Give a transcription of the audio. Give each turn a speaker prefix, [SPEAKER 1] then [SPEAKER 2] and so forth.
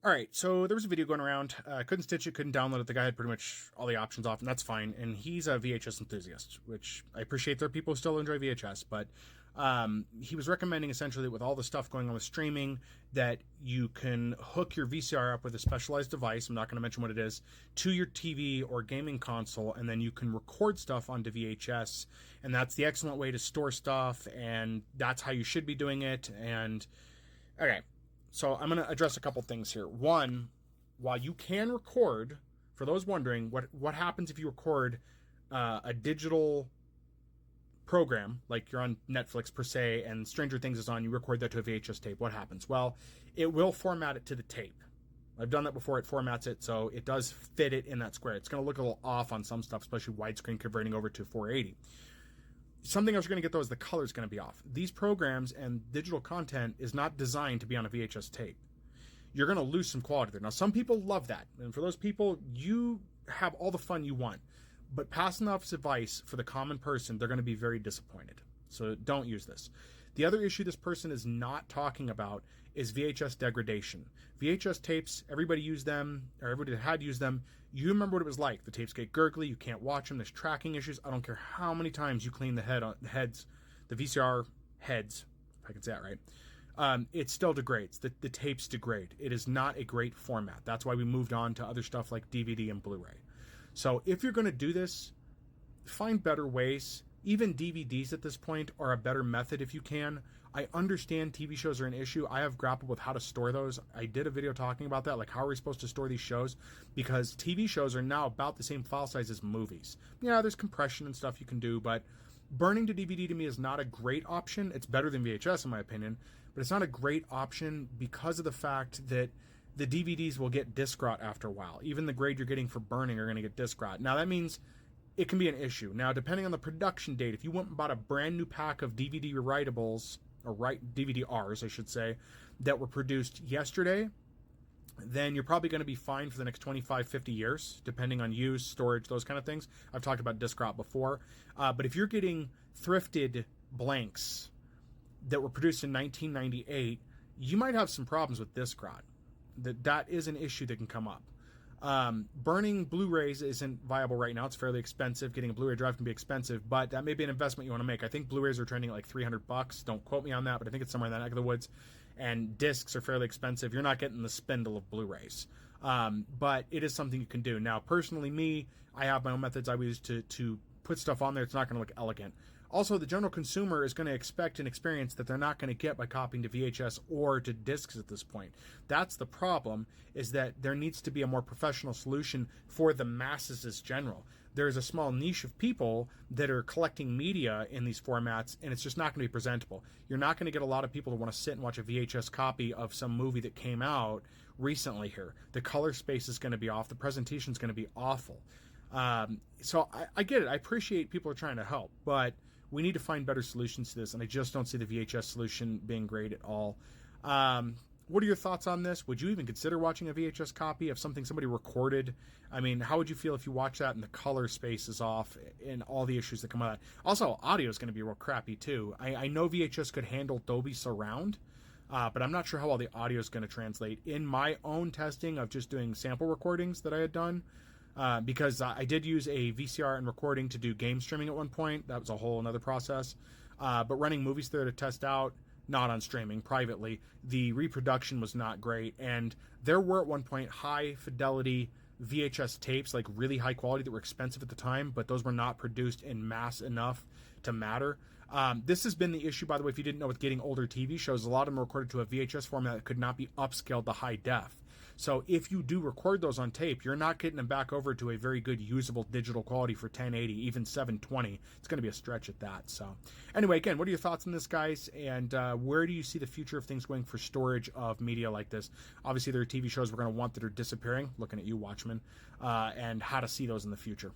[SPEAKER 1] All right, so there was a video going around. Couldn't stitch it, couldn't download it. The guy had pretty much all the options off, and that's fine. And he's a VHS enthusiast, which I appreciate. There are people who still enjoy VHS, but he was recommending essentially that with all the stuff going on with streaming, that you can hook your VCR up with a specialized device. I'm not going to mention what it is, to your TV or gaming console, and then you can record stuff onto VHS. And that's the excellent way to store stuff, and that's how you should be doing it. And okay. So I'm going to address a couple things here. One, while you can record, for those wondering, what happens if you record a digital program, like you're on Netflix per se, and Stranger Things is on, you record that to a VHS tape, what happens? Well, it will format it to the tape. I've done that before, it formats it, so it does fit it in that square. It's going to look a little off on some stuff, especially widescreen converting over to 480. Something else you're going to get, though, is the color's going to be off. These programs and digital content is not designed to be on a VHS tape. You're going to lose some quality there. Now, some people love that. And for those people, you have all the fun you want. But passing off this advice for the common person, they're going to be very disappointed. So don't use this. The other issue this person is not talking about is VHS degradation. VHS tapes, everybody used them, or everybody that had used them. You remember what it was like. The tapes get gurgly, you can't watch them, there's tracking issues. I don't care how many times you clean the VCR heads, if I can say that right. It still degrades. The tapes degrade. It is not a great format. That's why we moved on to other stuff like DVD and Blu-ray. So if you're going to do this, find better ways. Even DVDs at this point are a better method if you can. I understand TV shows are an issue. I have grappled with how to store those. I did a video talking about that, like how are we supposed to store these shows? Because TV shows are now about the same file size as movies. Yeah, there's compression and stuff you can do, but burning to DVD to me is not a great option. It's better than VHS in my opinion, but it's not a great option because of the fact that the DVDs will get disc rot after a while. Even the grade you're getting for burning are going to get disc rot. Now that means it can be an issue. Now, depending on the production date, if you went and bought a brand new pack of DVD writables, or DVD-Rs, I should say, that were produced yesterday, then you're probably going to be fine for the next 25, 50 years, depending on use, storage, those kind of things. I've talked about disc rot before. But if you're getting thrifted blanks that were produced in 1998, you might have some problems with disc rot. That is an issue that can come up. Burning Blu-rays isn't viable right now. It's fairly expensive. Getting a Blu-ray drive can be expensive, but that may be an investment you want to make. I think Blu-rays are trending at like $300. Don't quote me on that, but I think it's somewhere in that neck of the woods. And discs are fairly expensive. You're not getting the spindle of Blu-rays. But it is something you can do. Now, personally, I have my own methods I use to put stuff on there. It's not going to look elegant. Also, the general consumer is going to expect an experience that they're not going to get by copying to VHS or to discs at this point. That's the problem, is that there needs to be a more professional solution for the masses as general. There's a small niche of people that are collecting media in these formats, and it's just not going to be presentable. You're not going to get a lot of people to want to sit and watch a VHS copy of some movie that came out recently here. The color space is going to be off. The presentation is going to be awful. So I get it. I appreciate people are trying to help, but we need to find better solutions to this, and I just don't see the VHS solution being great at all. What are your thoughts on this? Would you even consider watching a VHS copy of something somebody recorded? I mean, how would you feel if you watch that and the color space is off and all the issues that come out of that? Also, audio is going to be real crappy, too. I know VHS could handle Dolby Surround, but I'm not sure how well the audio is going to translate. In my own testing of just doing sample recordings that I had done, because I did use a VCR and recording to do game streaming at one point. That was a whole another process. But running movies there to test out, not on streaming, privately, the reproduction was not great. And there were at one point high fidelity VHS tapes, like really high quality, that were expensive at the time, but those were not produced in mass enough to matter. This has been the issue, by the way, if you didn't know, with getting older TV shows. A lot of them were recorded to a VHS format that could not be upscaled to high def. So if you do record those on tape, you're not getting them back over to a very good usable digital quality for 1080, even 720. It's going to be a stretch at that. So anyway, again, what are your thoughts on this, guys? And where do you see the future of things going for storage of media like this? Obviously, there are TV shows we're going to want that are disappearing, looking at you, Watchmen, and how to see those in the future.